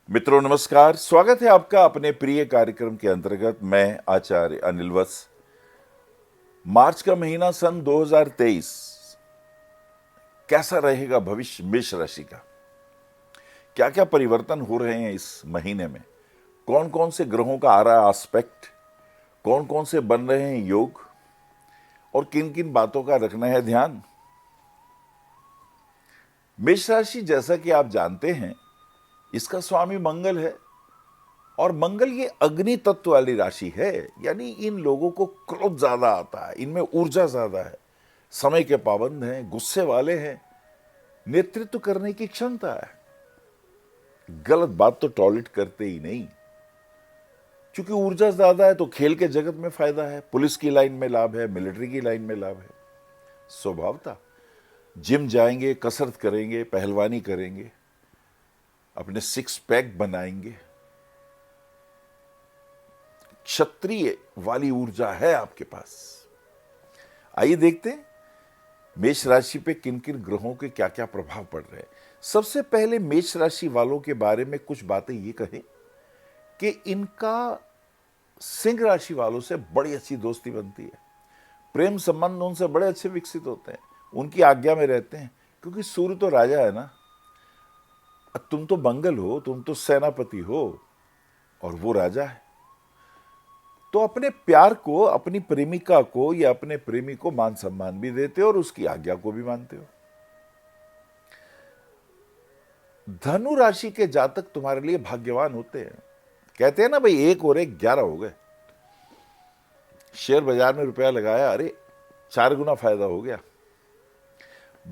मित्रों नमस्कार, स्वागत है आपका अपने प्रिय कार्यक्रम के अंतर्गत। मैं आचार्य अनिल वत्स। मार्च का महीना सन 2023 कैसा रहेगा भविष्य मेष राशि का? क्या क्या परिवर्तन हो रहे हैं इस महीने में? कौन कौन से ग्रहों का आ रहा है आस्पेक्ट, कौन कौन से बन रहे हैं योग, और किन किन बातों का रखना है ध्यान? मेष राशि, जैसा कि आप जानते हैं, इसका स्वामी मंगल है। और मंगल ये अग्नि तत्व वाली राशि है, यानी इन लोगों को क्रोध ज्यादा आता है, इनमें ऊर्जा ज्यादा है, समय के पाबंद हैं, गुस्से वाले हैं, नेतृत्व करने की क्षमता है, गलत बात तो टॉलरेट करते ही नहीं। क्योंकि ऊर्जा ज्यादा है तो खेल के जगत में फायदा है, पुलिस की लाइन में लाभ है, मिलिट्री की लाइन में लाभ है। स्वभावता जिम जाएंगे, कसरत करेंगे, पहलवानी करेंगे, अपने सिक्स पैक बनाएंगे। क्षत्रिय वाली ऊर्जा है आपके पास। आइए देखते हैं मेष राशि पे किन किन ग्रहों के क्या क्या प्रभाव पड़ रहे हैं। सबसे पहले मेष राशि वालों के बारे में कुछ बातें ये कहें कि इनका सिंह राशि वालों से बड़ी अच्छी दोस्ती बनती है। प्रेम संबंध उनसे बड़े अच्छे विकसित होते हैं, उनकी आज्ञा में रहते हैं। क्योंकि सूर्य तो राजा है ना, तुम तो मंगल हो, तुम तो सेनापति हो और वो राजा है। तो अपने प्यार को, अपनी प्रेमिका को या अपने प्रेमी को मान सम्मान भी देते हो और उसकी आज्ञा को भी मानते हो। धनु राशि के जातक तुम्हारे लिए भाग्यवान होते हैं। कहते हैं ना भाई, 1 और 1 11 हो गए। शेयर बाजार में रुपया लगाया, अरे 4 गुना फायदा हो गया।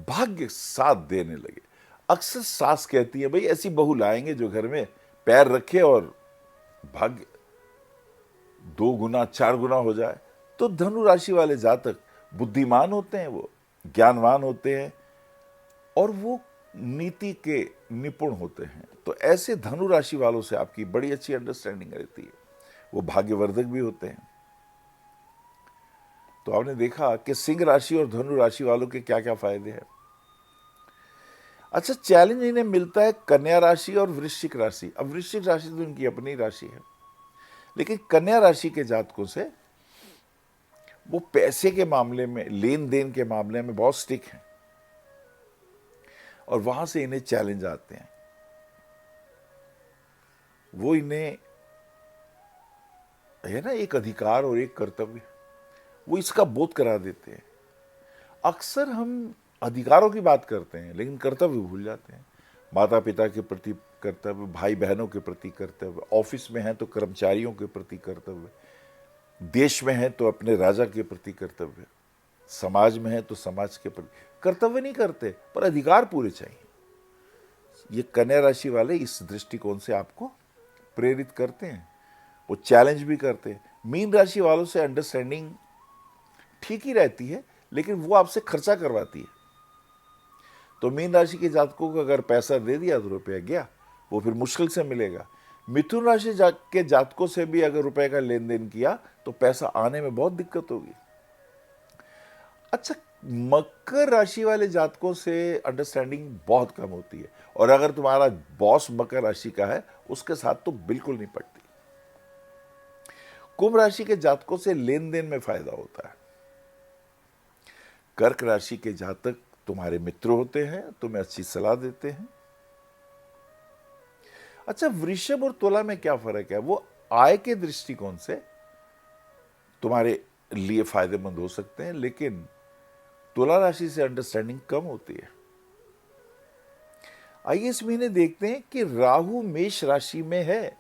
भाग्य साथ देने लगे। अक्सर सास कहती है, भाई ऐसी बहू लाएंगे जो घर में पैर रखे और भाग्य 2 गुना 4 गुना हो जाए। तो धनु राशि वाले जातक बुद्धिमान होते हैं, वो ज्ञानवान होते हैं और वो नीति के निपुण होते हैं। तो ऐसे धनु राशि वालों से आपकी बड़ी अच्छी अंडरस्टैंडिंग रहती है। वो भाग्यवर्धक भी होते हैं। तो आपने देखा कि सिंह राशि और धनु राशि वालों के क्या क्या फायदे हैं। अच्छा, चैलेंज इन्हें मिलता है कन्या राशि और वृश्चिक राशि। अब वृश्चिक राशि तो इनकी अपनी राशि है, लेकिन कन्या राशि के जातकों से वो पैसे के मामले में, लेन देन के मामले में बहुत स्टिक हैं और वहां से इन्हें चैलेंज आते हैं। वो इन्हें है ना, एक अधिकार और एक कर्तव्य, वो इसका बोध करा देते हैं। अक्सर हम अधिकारों की बात करते हैं लेकिन कर्तव्य भूल जाते हैं। माता पिता के प्रति कर्तव्य, भाई बहनों के प्रति कर्तव्य, ऑफिस में हैं तो कर्मचारियों के प्रति कर्तव्य, देश में है तो अपने राजा के प्रति कर्तव्य, समाज में है तो समाज के प्रति कर्तव्य नहीं करते, पर अधिकार पूरे चाहिए। ये कन्या राशि वाले इस दृष्टिकोण से आपको प्रेरित करते हैं, वो चैलेंज भी करते हैं। मीन राशि वालों से अंडरस्टैंडिंग ठीक ही रहती है, लेकिन वो आपसे खर्चा करवाती है। तो मीन राशि के जातकों को अगर पैसा दे दिया तो रुपया गया, वो फिर मुश्किल से मिलेगा। मिथुन राशि के जातकों से भी अगर रुपए का लेन देन किया तो पैसा आने में बहुत दिक्कत होगी। अच्छा, मकर राशि वाले जातकों से अंडरस्टैंडिंग बहुत कम होती है, और अगर तुम्हारा बॉस मकर राशि का है उसके साथ तो बिल्कुल नहीं पड़ती। कुंभ राशि के जातकों से लेन देन में फायदा होता है। कर्क राशि के जातक तुम्हारे मित्र होते हैं, तुम्हें अच्छी सलाह देते हैं। अच्छा, वृषभ और तुला में क्या फर्क है? वो आय के दृष्टिकोण से तुम्हारे लिए फायदेमंद हो सकते हैं, लेकिन तुला राशि से अंडरस्टैंडिंग कम होती है। आइए इस महीने देखते हैं कि राहु मेष राशि में है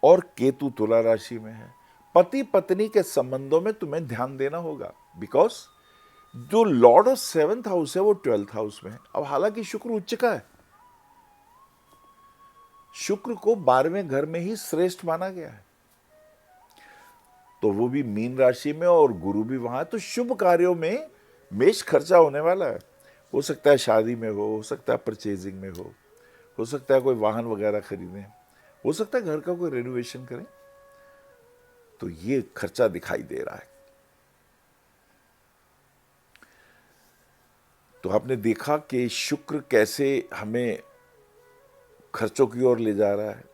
और केतु तुला राशि में है। पति पत्नी के संबंधों में तुम्हें ध्यान देना होगा, बिकॉज जो लॉर्ड ऑफ 7th हाउस है वो 12th हाउस में है। अब हालांकि शुक्र उच्च का है, शुक्र को 12वें घर में ही श्रेष्ठ माना गया है, तो वो भी मीन राशि में और गुरु भी वहां है। तो शुभ कार्यों में मेष खर्चा होने वाला है। हो सकता है शादी में हो सकता है परचेजिंग में हो सकता है कोई वाहन वगैरह खरीदें, हो सकता है घर का कोई रेनोवेशन करें। तो ये खर्चा दिखाई दे रहा है। तो आपने देखा कि शुक्र कैसे हमें खर्चों की ओर ले जा रहा है।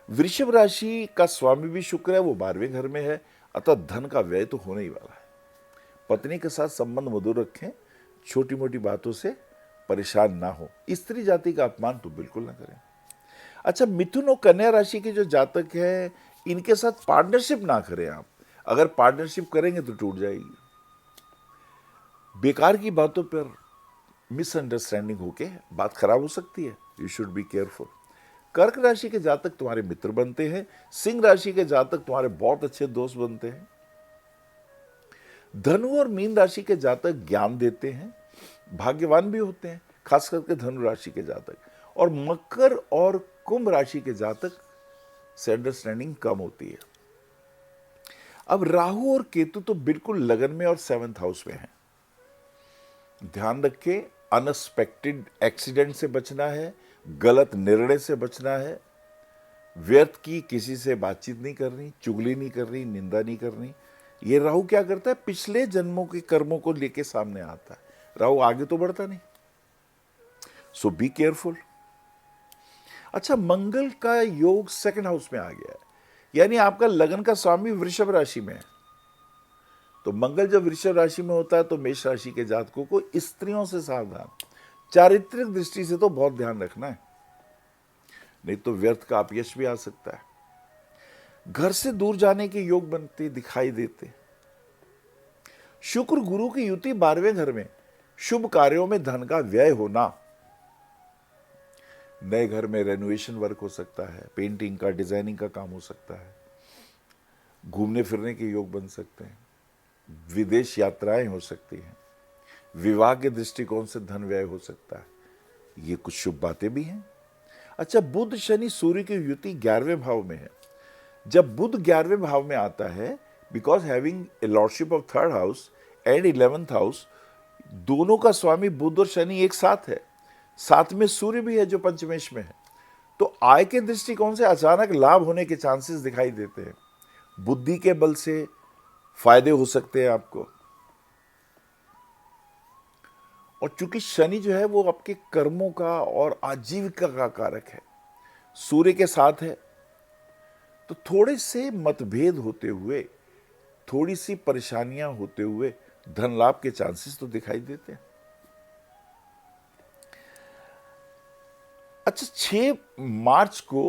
वृषभ राशि का स्वामी भी शुक्र है, वो 12वें घर में है, अतः धन का व्यय तो होने ही वाला है। पत्नी के साथ संबंध मधुर रखें, छोटी मोटी बातों से परेशान ना हो। स्त्री जाति का अपमान तो बिल्कुल ना करें। अच्छा, मिथुन और कन्या राशि के जो जातक है, इनके साथ पार्टनरशिप ना करें आप। अगर पार्टनरशिप करेंगे तो टूट जाएगी। बेकार की बातों पर मिसअंडरस्टैंडिंग होके बात खराब हो सकती है। You should be careful. कर्क राशि के जातक तुम्हारे मित्र बनते हैं। सिंह राशि के जातक तुम्हारे बहुत अच्छे दोस्त बनते हैं। धनु और मीन राशि के जातक ज्ञान देते हैं, भाग्यवान भी होते हैं, खास करके धनु राशि के जातक। और मकर और कुंभ राशि के जातक से अंडरस्टैंडिंग कम होती है। अब राहु और केतु तो बिल्कुल लगन में और 7th हाउस में है। ध्यान रखें, अनएक्सपेक्टेड एक्सीडेंट से बचना है, गलत निर्णय से बचना है, व्यर्थ की किसी से बातचीत नहीं करनी, चुगली नहीं करनी, निंदा नहीं करनी। ये राहु क्या करता है, पिछले जन्मों के कर्मों को लेके सामने आता है। राहु आगे तो बढ़ता नहीं, सो बी केयरफुल। अच्छा, मंगल का योग 2nd हाउस में आ गया है, यानी आपका लगन का स्वामी वृषभ राशि में है। तो मंगल जब वृषभ राशि में होता है तो मेष राशि के जातकों को स्त्रियों से सावधान, चारित्रिक दृष्टि से तो बहुत ध्यान रखना है, नहीं तो व्यर्थ का अपयश भी आ सकता है। घर से दूर जाने के योग बनते दिखाई देते। शुक्र गुरु की युति 12वें घर में, शुभ कार्यों में धन का व्यय होना। नए घर में रेनोवेशन वर्क हो सकता है, पेंटिंग का, डिजाइनिंग का काम हो सकता है, घूमने फिरने के योग बन सकते हैं, विदेश यात्राएं हो सकती हैं, विवाह के दृष्टिकोण से धन व्यय हो सकता है। ये कुछ शुभ बातें भी हैं। अच्छा, बुध शनि सूर्य की युति 11वें भाव में है। जब बुध 11वें भाव में आता है, because having a lordship of 3rd house and 11th house, दोनों का स्वामी बुध और शनि एक साथ है, साथ में सूर्य भी है जो पंचमेश में है। तो आय के दृष्टिकोण से अचानक लाभ होने के चांसेस दिखाई देते हैं। बुद्धि के बल से फायदे हो सकते हैं आपको। और चूंकि शनि जो है वो आपके कर्मों का और आजीविका का कारक है, सूर्य के साथ है, तो थोड़े से मतभेद होते हुए, थोड़ी सी परेशानियां होते हुए धन लाभ के चांसेस तो दिखाई देते हैं। अच्छा, 6 मार्च को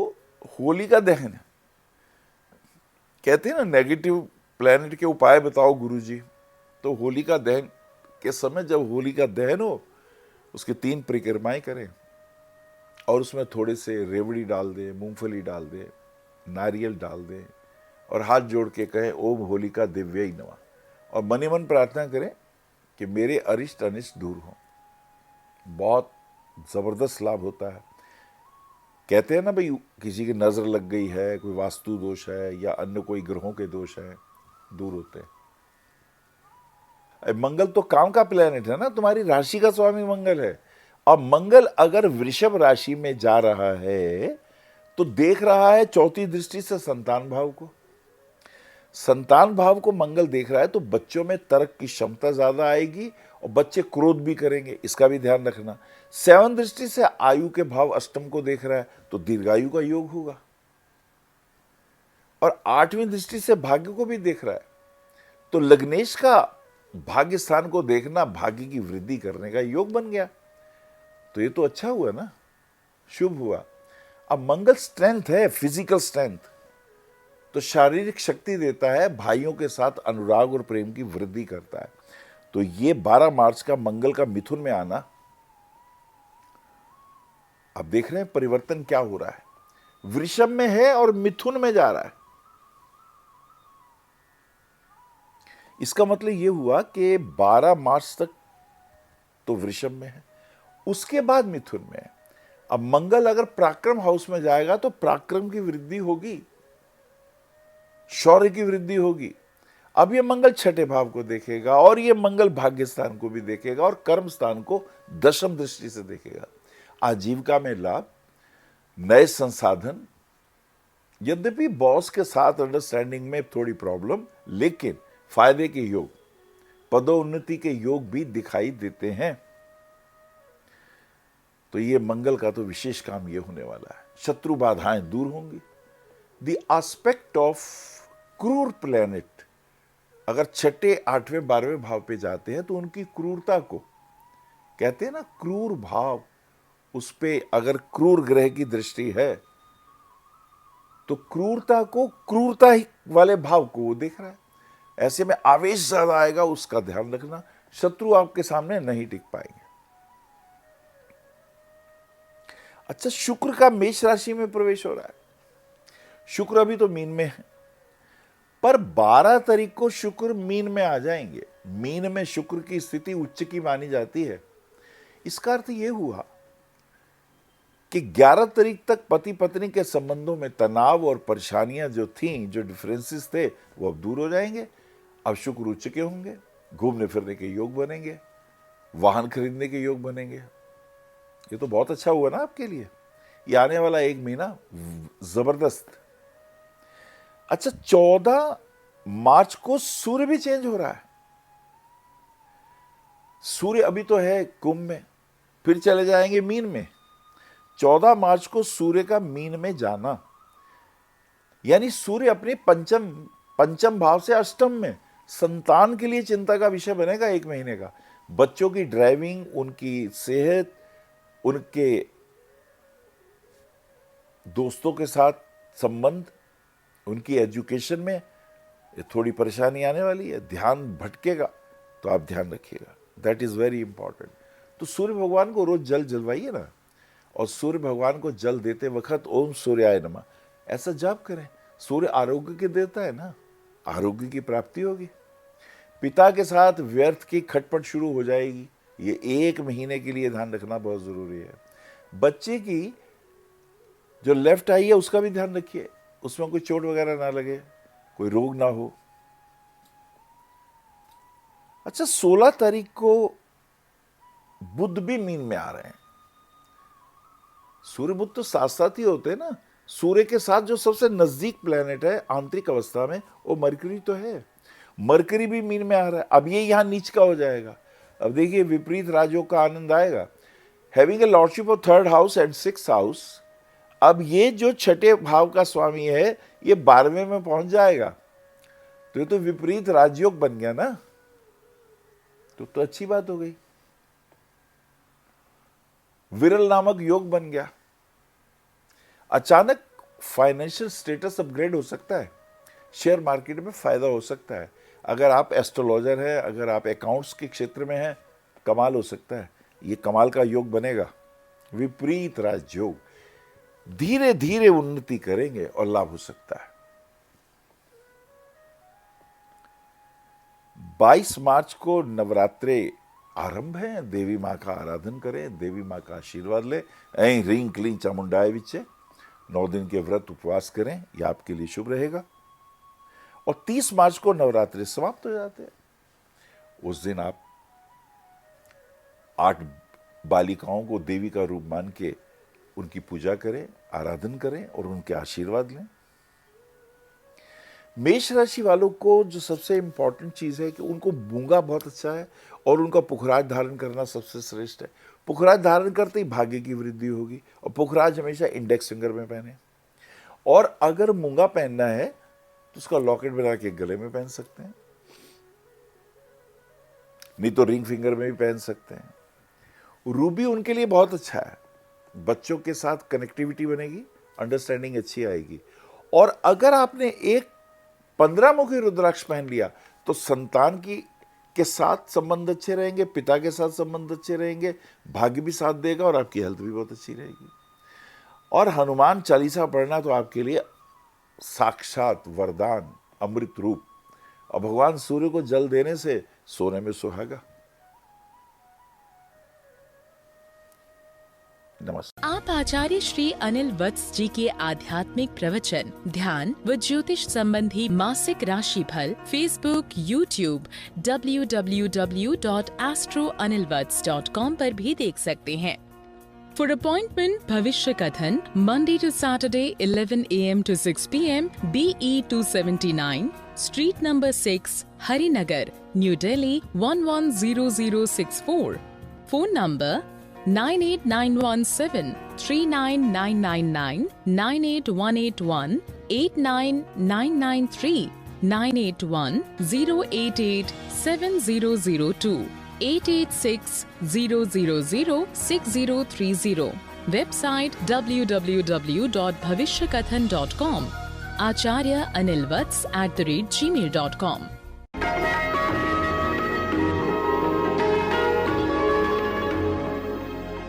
होलिका दहन है। कहते हैं ना, नेगेटिव प्लैनेट के उपाय बताओ गुरुजी। तो होलिका दहन के समय जब होलिका दहन हो, उसकी 3 परिक्रमाएं करें और उसमें थोड़े से रेवड़ी डाल दें, मूंगफली डाल दें, नारियल डाल दें और हाथ जोड़ के कहें ओम होलिका दिव्यै नमः, और मन ही मन प्रार्थना करें कि मेरे अरिष्ट अनिष्ट दूर हों। बहुत ज़बरदस्त लाभ होता है। कहते हैं ना भाई, किसी की नज़र लग गई है, कोई वास्तु दोष है या अन्य कोई ग्रहों के दोष है, दूर होते हैं। मंगल तो काम का प्लैनेट है ना, तुम्हारी राशि का स्वामी मंगल है। और मंगल अगर वृषभ राशि में जा रहा है तो देख रहा है 4थी दृष्टि से संतान भाव को। संतान भाव को मंगल देख रहा है तो बच्चों में तर्क की क्षमता ज्यादा आएगी और बच्चे क्रोध भी करेंगे, इसका भी ध्यान रखना। 7 दृष्टि से आयु के भाव अष्टम को देख रहा है तो दीर्घायु का योग होगा। और 8वीं दृष्टि से भाग्य को भी देख रहा है तो लग्नेश का भाग्य स्थान को देखना भाग्य की वृद्धि करने का योग बन गया। तो ये तो अच्छा हुआ ना, शुभ हुआ। अब मंगल स्ट्रेंथ है, फिजिकल स्ट्रेंथ, तो शारीरिक शक्ति देता है, भाइयों के साथ अनुराग और प्रेम की वृद्धि करता है। तो ये 12 मार्च का मंगल का मिथुन में आना, अब देख रहे हैं परिवर्तन क्या हो रहा है। वृषभ में है और मिथुन में जा रहा है। इसका मतलब यह हुआ कि 12 मार्च तक तो वृषभ में है, उसके बाद मिथुन में है। अब मंगल अगर पराक्रम हाउस में जाएगा तो पराक्रम की वृद्धि होगी, शौर्य की वृद्धि होगी। अब ये मंगल 6ठे भाव को देखेगा और ये मंगल भाग्य स्थान को भी देखेगा और कर्म स्थान को 10वीं दृष्टि से देखेगा। आजीविका में लाभ, नए संसाधन, यद्यपि बॉस के साथ अंडरस्टैंडिंग में थोड़ी प्रॉब्लम, लेकिन फायदे के योग, पदोन्नति के योग भी दिखाई देते हैं। तो ये मंगल का तो विशेष काम ये होने वाला है। शत्रु बाधाएं दूर होंगी, द एस्पेक्ट ऑफ क्रूर प्लैनेट अगर छठे, आठवें, 12वें भाव पे जाते हैं तो उनकी क्रूरता को कहते हैं ना, क्रूर भाव, उस पे अगर क्रूर ग्रह की दृष्टि है तो क्रूरता को, क्रूरता ही वाले भाव को वो देख रहा है। ऐसे में आवेश ज्यादा आएगा, उसका ध्यान रखना, शत्रु आपके सामने नहीं टिक पाएंगे। अच्छा, शुक्र का मेष राशि में प्रवेश हो रहा है। शुक्र अभी तो मीन में है, पर 12 तारीख को शुक्र मीन में आ जाएंगे। मीन में शुक्र की स्थिति उच्च की मानी जाती है। इसका अर्थ यह हुआ कि 11 तारीख तक पति पत्नी के संबंधों में तनाव और परेशानियां जो थीं, जो डिफरेंसेस थे, वो अब दूर हो जाएंगे। अब शुक्र उच्च के होंगे, घूमने फिरने के योग बनेंगे, वाहन खरीदने के योग बनेंगे। ये तो बहुत अच्छा हुआ ना आपके लिए। ये आने वाला एक महीना जबरदस्त। अच्छा, 14 मार्च को सूर्य भी चेंज हो रहा है। सूर्य अभी तो है कुंभ में, फिर चले जाएंगे मीन में। 14 मार्च को सूर्य का मीन में जाना, यानी सूर्य अपने पंचम भाव से अष्टम में, संतान के लिए चिंता का विषय बनेगा एक महीने का। बच्चों की ड्राइविंग, उनकी सेहत, उनके दोस्तों के साथ संबंध, उनकी एजुकेशन में थोड़ी परेशानी आने वाली है। ध्यान भटकेगा तो आप ध्यान रखिएगा, दैट इज वेरी इंपॉर्टेंट। तो सूर्य भगवान को रोज जल जलवाइए ना, और सूर्य भगवान को जल देते वक्त ओम सूर्याय नमः ऐसा जाप करें। सूर्य आरोग्य के देता है ना, आरोग्य की प्राप्ति होगी। पिता के साथ व्यर्थ की खटपट शुरू हो जाएगी, ये एक महीने के लिए ध्यान रखना बहुत जरूरी है। बच्चे की जो लेफ्ट आई है उसका भी ध्यान रखिए, उसमें कोई चोट वगैरह ना लगे, कोई रोग ना हो। अच्छा, 16 तारीख को बुध भी मीन में आ रहे हैं। सूर्य बुध तो साथ साथ ही होते हैं ना। सूर्य के साथ जो सबसे नजदीक प्लेनेट है आंतरिक अवस्था में, वो मरकरी तो है। मरकरी भी मीन में आ रहा है। अब ये यहां नीच का हो जाएगा। अब देखिए विपरीत राजयोग का आनंद आएगा। Having a lordship of 3rd house and 6th house, अब ये जो छठे भाव का स्वामी है ये 12वें में पहुंच जाएगा, तो ये तो विपरीत राजयोग बन गया ना, तो अच्छी बात हो गई। विरल नामक योग बन गया। अचानक फाइनेंशियल स्टेटस अपग्रेड हो सकता है, शेयर मार्केट में फायदा हो सकता है। अगर आप एस्ट्रोलॉजर है, अगर आप अकाउंट्स के क्षेत्र में हैं, कमाल हो सकता है। ये कमाल का योग बनेगा। विपरीत राजयोग, धीरे धीरे उन्नति करेंगे और लाभ हो सकता है। 22 मार्च को नवरात्रे आरंभ है। देवी माँ का आराधन करें, देवी माँ का आशीर्वाद लें। ऐं ह्रीं क्लीं चामुंडाय विच्चे 9 दिन के व्रत उपवास करें, यह आपके लिए शुभ रहेगा। और 30 मार्च को नवरात्रि समाप्त हो जाते हैं। उस दिन आप 8 बालिकाओं को देवी का रूप मान के उनकी पूजा करें, आराधन करें और उनके आशीर्वाद लें। मेष राशि वालों को जो सबसे इंपॉर्टेंट चीज है कि उनको मूंगा बहुत अच्छा है और उनका पुखराज धारण करना सबसे श्रेष्ठ है। पुखराज धारण करते ही भाग्य की वृद्धि होगी। और पुखराज हमेशा इंडेक्स फिंगर में पहने, और अगर मूंगा पहनना है तो उसका लॉकेट बना के गले में पहन सकते हैं, नहीं तो रिंग फिंगर में भी पहन सकते हैं। रूबी उनके लिए बहुत अच्छा है। बच्चों के साथ कनेक्टिविटी बनेगी, अंडरस्टैंडिंग अच्छी आएगी। और अगर आपने एक 15 मुखी रुद्राक्ष पहन लिया तो संतान के साथ संबंध अच्छे रहेंगे, पिता के साथ संबंध अच्छे रहेंगे, भाग्य भी साथ देगा और आपकी हेल्थ भी बहुत अच्छी रहेगी। और हनुमान चालीसा पढ़ना तो आपके लिए साक्षात वरदान, अमृत रूप। और भगवान सूर्य को जल देने से सोने में सुहागा। नमस्कार। आप आचार्य श्री अनिल वत्स जी के आध्यात्मिक प्रवचन, ध्यान व ज्योतिष संबंधी मासिक राशि फल फेसबुक, यूट्यूब, www.astroanilvats.com पर भी देख सकते हैं। फॉर अपॉइंटमेंट भविष्य कथन Monday to Saturday 11 AM to 6 PM BE 279 Street number 6 Harinagar, New Delhi 110064. Phone number 98917 39999, 98181 89993, 981 088 7002, 886 000 6030. Website www.bhavishykathan.com. Acharya Anil Vats @gmail.com.